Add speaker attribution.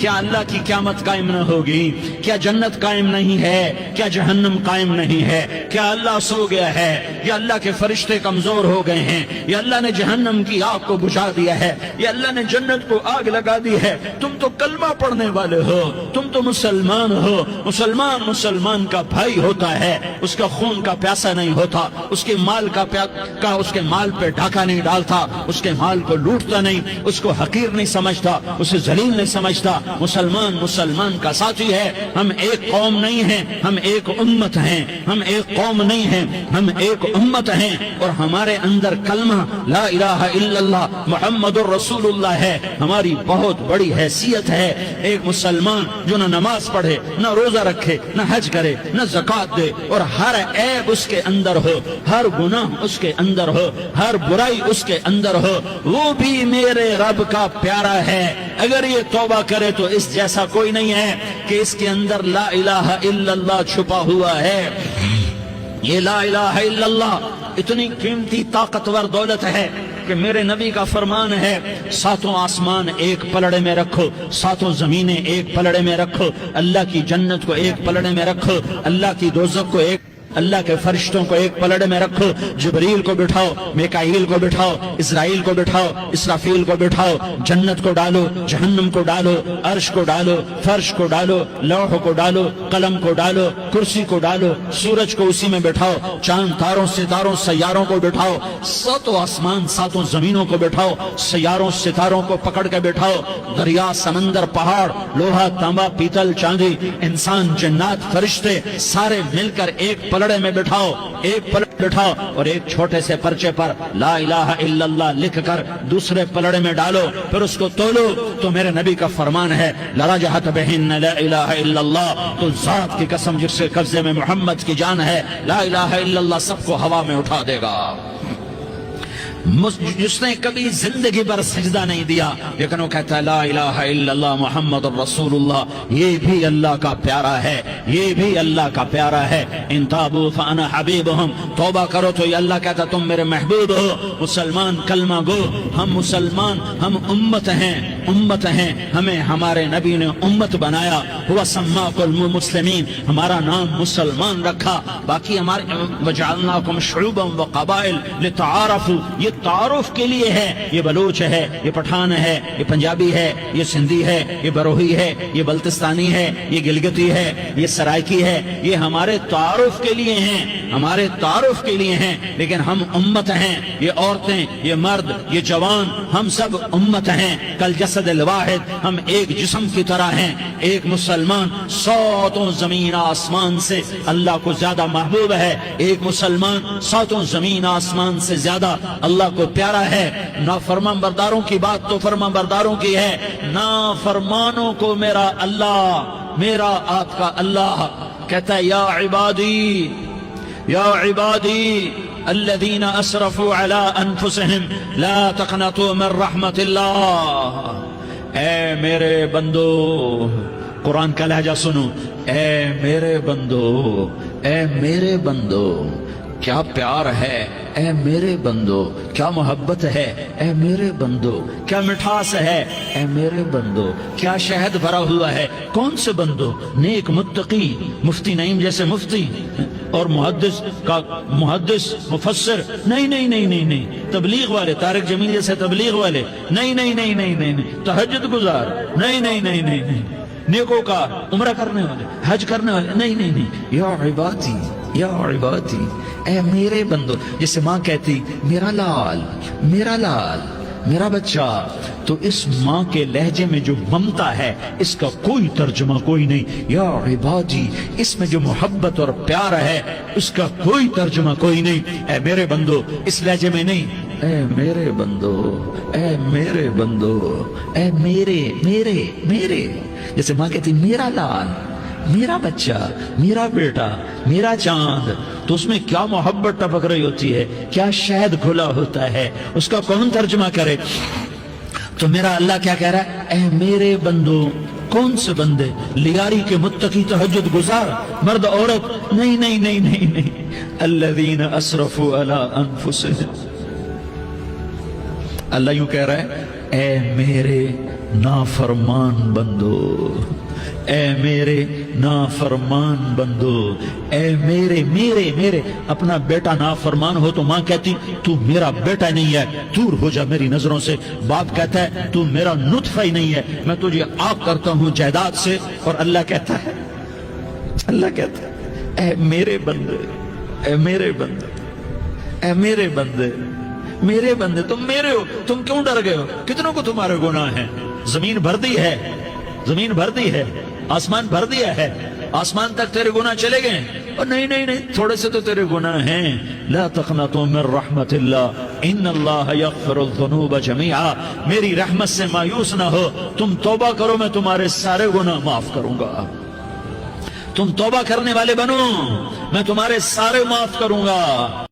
Speaker 1: کیا اللہ کی قیامت قائم نہ ہوگی؟ کیا جنت قائم نہیں ہے؟ کیا جہنم قائم نہیں ہے؟ کیا اللہ سو گیا ہے؟ یا اللہ کے فرشتے کمزور ہو گئے ہیں؟ یا اللہ نے جہنم کی آگ کو بجھا دیا ہے؟ یا اللہ نے جنت کو آگ لگا دی ہے؟ تم تو کلمہ پڑھنے والے ہو، تم تو مسلمان ہو۔ مسلمان کا بھائی ہوتا ہے، اس کا خون کا پیاسا نہیں ہوتا، اس کے مال اس کے مال پہ ڈھاکہ نہیں ڈالتا، اس کے مال کو لوٹتا نہیں، اس کو حقیر نہیں سمجھتا، اسے ذلیل نہیں سمجھتا۔ مسلمان کا ساتھی ہے۔ ہم ایک قوم نہیں ہیں، ہم ایک امت ہیں۔ ہم ایک قوم نہیں ہیں، ہم ایک امت ہیں، اور ہمارے اندر کلمہ لا الہ الا اللہ محمد الرسول اللہ ہے۔ ہماری بہت بڑی حیثیت ہے۔ ایک مسلمان جو نہ نماز پڑھے، نہ روزہ رکھے، نہ حج کرے، نہ زکوٰۃ دے، اور ہر عیب اس کے اندر ہو، ہر گناہ اس کے اندر ہو، ہر برائی اس کے اندر ہو، وہ بھی میرے رب کا پیارا ہے۔ اگر یہ توبہ کرے تو اس جیسا کوئی نہیں ہے کہ اس کے اندر لا الہ الا اللہ چھپا ہوا ہے۔ یہ لا الہ الا اللہ اتنی قیمتی طاقتور دولت ہے کہ میرے نبی کا فرمان ہے، ساتوں آسمان ایک پلڑے میں رکھو، ساتوں زمینیں ایک پلڑے میں رکھو، اللہ کی جنت کو ایک پلڑے میں رکھو، اللہ کی دوزخ کو ایک، اللہ کے فرشتوں کو ایک پلڑے میں رکھو، جبریل کو بٹھاؤ، میکائیل کو بٹھاؤ، اسرائیل کو بٹھاؤ، اسرافیل کو بٹھاؤ، جنت کو ڈالو، جہنم کو ڈالو، عرش کو ڈالو، فرش کو ڈالو، لوح کو ڈالو، قلم کو ڈالو، کرسی کو ڈالو، سورج کو اسی میں بٹھاؤ، چاند تاروں ستاروں سیاروں کو بٹھاؤ، ساتوں آسمان ساتوں زمینوں کو بٹھاؤ، سیاروں ستاروں کو پکڑ کے بٹھاؤ، دریا سمندر پہاڑ لوہا تانبا پیتل چاندی انسان جنات فرشتے سارے مل کر ایک پلڑے میں بٹھاؤ، ایک پلڑے بٹھاؤ، اور ایک چھوٹے سے پرچے پر لا الہ الا اللہ لکھ کر دوسرے پلڑے میں ڈالو، پھر اس کو تولو تو میرے نبی کا فرمان ہے لرجحت بہن لا الہ الا اللہ، تو ذات کی قسم جس کے قبضے میں محمد کی جان ہے، لا الہ الا اللہ سب کو ہوا میں اٹھا دے گا۔ جس نے کبھی زندگی پر سجدہ نہیں دیا لیکن وہ کہتا ہے لا الہ الا اللہ محمد الرسول اللہ، یہ بھی اللہ کا پیارا ہے، یہ بھی اللہ کا پیارا ہے۔ ان تابوا فانا حبیبہم، توبہ کرو تو یہ اللہ کہتا تم میرے محبوب ہو۔ مسلمان کلمہ گو، ہم مسلمان، ہم امت ہیں، ہمیں ہمارے نبی نے امت بنایا، ہوا سماکم المسلمین، ہمارا نام مسلمان رکھا، باقی ہمارے وجعلناکم شعوبا وقبائل لتعارفوا، یہ تعارف کے لیے ہے، یہ بلوچ ہے، یہ پٹھان ہے، یہ پنجابی ہے، یہ سندھی ہے، یہ بروہی ہے، یہ بلتستانی ہے، یہ گلگتی ہے، یہ سرائکی ہے، یہ ہمارے تعارف کے لیے ہیں، ہمارے تعارف کے لیے ہیں، لیکن ہم امت ہیں، یہ عورتیں، یہ مرد، یہ جوان، ہم سب امت ہیں، کل جسد الواحد، ہم ایک جسم کی طرح ہیں۔ ایک مسلمان ساتوں زمین آسمان سے اللہ کو زیادہ محبوب ہے، ایک مسلمان ساتوں زمین آسمان سے زیادہ اللہ کو پیارا ہے۔ نافرمان برداروں کی بات تو فرمان برداروں کی ہے، نافرمانوں کو میرا اللہ، میرا آپ کا اللہ کہتا ہے یا عبادی الذین اسرفوا علی انفسہم لا تقنطوا من رحمت اللہ، اے میرے بندو، قرآن کا لہجہ سنو، اے میرے بندو، اے میرے بندو، کیا پیار ہے، اے میرے بندو، کیا محبت ہے، اے میرے بندو، کیا مٹھاس ہے، اے میرے بندو، کیا شہد بھرا ہوا ہے۔ کون سے بندو؟ نیک متقی، مفتی نعیم جیسے مفتی اور محدث مفسر، نہیں، تبلیغ والے، طارق جمیل جیسے تبلیغ والے، نہیں، تہجد گزار، نہیں، نیکوکار، عمرہ کرنے والے، حج کرنے والے، نہیں، یا عبادی، اے میرے بندو، جیسے ماں کہتی میرا لال، میرا بچہ، تو اس ماں کے لہجے میں جو ممتا ہے اس کا کوئی ترجمہ کوئی نہیں۔ یا عبادی، اس میں جو محبت اور پیار ہے اس کا کوئی ترجمہ کوئی نہیں۔ اے میرے بندو، اس لہجے میں نہیں، اے میرے بندو، اے میرے بندو، اے میرے، جیسے ماں کہتی میرا لال، میرا بچہ، میرا بیٹا، میرا چاند، تو اس میں کیا محبت ٹپک رہی ہوتی ہے، کیا شہد کھلا ہوتا ہے، اس کا کون ترجمہ کرے؟ تو میرا اللہ کیا کہہ رہا ہے؟ اے میرے بندو، کون سے بندے؟ لیاری کے متقی، تہجد گزار، مرد عورت، نہیں، الذین اسرفوا علی انفسہم، اللہ یوں کہہ رہا ہے اے میرے نافرمان بندو، اے میرے نافرمان بندو، اے میرے میرے میرے اپنا بیٹا نافرمان ہو تو ماں کہتی تو میرا بیٹا نہیں ہے، دور ہو جا میری نظروں سے۔ باپ کہتا ہے تو میرا نطفہ ہی نہیں ہے، میں تجھے آگ کرتا ہوں جائیداد سے۔ اور اللہ کہتا ہے اے میرے بندے، اے میرے بندے، اے میرے بندے، میرے بندے تم میرے ہو، تم کیوں ڈر گئے ہو؟ کتنوں کو تمہارے گناہ ہیں؟ زمین بھر دی ہے، زمین بھر دی ہے، آسمان بھر دیا ہے، آسمان تک تیرے گناہ چلے گئے اور نہیں نہیں نہیں تھوڑے سے تو تیرے گناہ ہیں۔ لا تقنطوا من رحمت اللہ ان اللہ یغفر الذنوب جميعا، میری رحمت سے مایوس نہ ہو، تم توبہ کرو میں تمہارے سارے گناہ معاف کروں گا۔ تم توبہ کرنے والے بنو میں تمہارے سارے معاف کروں گا۔